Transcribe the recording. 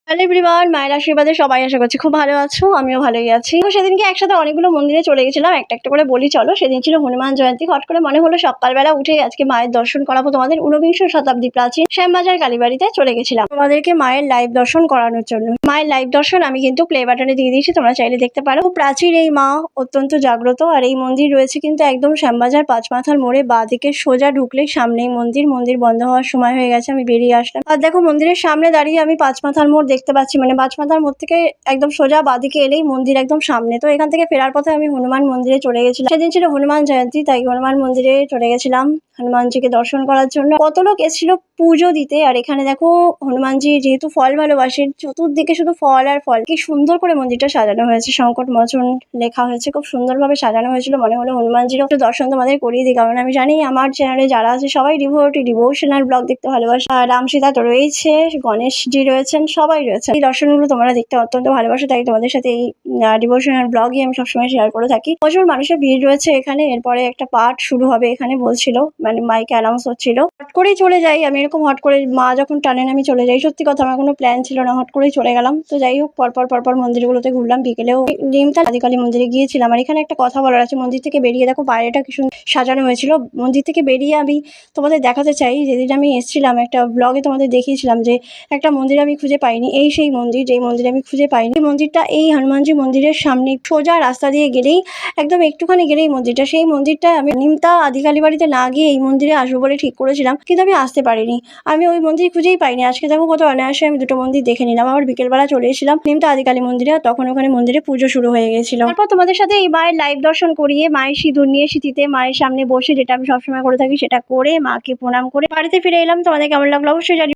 Hello everyone, মায়ের আশীর্বাদে সবাই আশা করছি খুব ভালো আছো। আমিও ভালোই আছি। তো সেদিনকে একসাথে অনেকগুলো মন্দিরে চলে গেছিলাম, একটা একটা করে বলি চলো। সেদিন ছিল হনুমান জয়ন্তী। হট করে মনে হলো সকালবেলা উঠে আজকে মায়ের দর্শন করাবো তোমাদের। ঊনবিংশ শতাব্দী প্রাচীন শ্যামবাজার কালীবাড়িতে চলে গেছিলাম তোমাদেরকে মায়ের লাইভ দর্শন করানোর জন্য। মায়ের লাইভ দর্শন আমি কিন্তু প্লে বাটনে দিয়ে দিয়েছি, তোমরা চাইলে দেখতে পারো। খুব প্রাচীন এই মা, অত্যন্ত জাগ্রত। আর এই মন্দির রয়েছে কিন্তু একদম শ্যামবাজার পাঁচমাথার মোড়ে, বাঁ দিকে সোজা ঢুকলেই সামনেই মন্দির। মন্দির বন্ধ হওয়ার সময় হয়ে গেছে, আমি বেরিয়ে আসলাম। আর দেখো মন্দিরের সামনে দাঁড়িয়ে আমি পাঁচমাথার মোড় দেখতে পাচ্ছি, মানে পাঁচমাথার মোড় থেকে একদম সোজা বাঁদিকে এলেই মন্দির একদম সামনে। তো এখান থেকে ফেরার পথে আমি হনুমান মন্দিরে চলে গেছিলাম। সেদিন ছিল হনুমান জয়ন্তী, তাই হনুমান মন্দিরে চলে গেছিলাম হনুমানজিকে দর্শন করার জন্য। কত লোক এসেছিল পুজো দিতে। আর এখানে দেখো হনুমানজি যেহেতু ফল ভালোবাসেন, চতুর্দিকে শুধু ফল আর ফল। কি সুন্দর করে মন্দিরটা সাজানো হয়েছে, সংকট মোচন লেখা হয়েছে, খুব সুন্দরভাবে সাজানো হয়েছিল। মনে হলো হনুমানজিরও একটু দর্শন তোমাদের করিয়ে দিই, কারণ আমি জানি আমার চ্যানেলে যারা আছে সবাই ডিভোশনাল ব্লগ দেখতে ভালোবাসে। আর রাম সীতা তো রয়েছে, গণেশজি রয়েছেন, সবাই রয়েছে। এই দর্শনগুলো তোমরা দেখতে অত্যন্ত ভালোবাসো, তাই তোমাদের সাথে এই ডিভোশনাল ব্লগই আমি সবসময় শেয়ার করে থাকি। প্রচুর মানুষের ভিড় রয়েছে এখানে। এরপরে একটা পাঠ শুরু হবে এখানে বলছিল, মানে মাইকে অ্যানাউন্স হচ্ছিল। হট করেই চলে যাই আমি, এরকম হট করে মা যখন টানেন আমি চলে যাই। সত্যি কথা, আমার কোনো প্ল্যান ছিল না, হট করেই চলে গেলাম। তো যাই হোক, পরপর মন্দিরগুলোতে ঘুরলাম। বিকেলেও নিমতা আদিকালী মন্দিরে গিয়েছিলাম। আর এখানে একটা কথা বলার আছে, মন্দির থেকে বেরিয়ে দেখো বাইরেটা কি সুন্দর সাজানো হয়েছিল। মন্দির থেকে বেরিয়ে আমি তোমাদের দেখাতে চাই, যেদিন আমি এসেছিলাম একটা ব্লগে তোমাদের দেখিয়েছিলাম যে একটা মন্দির আমি খুঁজে পাইনি। এই সেই মন্দির, যেই মন্দির আমি খুঁজে পাইনি। মন্দিরটা এই হনুমানজি মন্দিরের সামনে, সোজা রাস্তা দিয়ে গেলেই একদম একটুখানি গেলেই মন্দিরটা। সেই মন্দিরটা আমি নিমতা আদিকালী বাড়িতে না গিয়ে এই মন্দিরে আসবো বলে ঠিক করেছিলাম, কিন্তু আমি আসতে পারিনি। আমি ওই মন্দির খুঁজেই পাইনি। আজকে দেখো কত অনায়াসে আমি দুটো মন্দির দেখে নিলাম। আবার বিকেলবেলা চলে এসেছিলাম নিমতা আদিকালী মন্দিরে, আর তখন ওখানে মন্দিরে পুজো শুরু হয়ে গেছিল। তারপর তোমাদের সাথে এই মায়ের লাইভ দর্শন করিয়ে, মায়ের সিঁদুর নিয়ে সিঁথিতে মায়ের সামনে বসে, যেটা আমি সবসময় করে থাকি সেটা করে মাকে প্রণাম করে বাড়িতে ফিরে এলাম। তোমাদের কেমন লাগলো অবশ্যই জানি।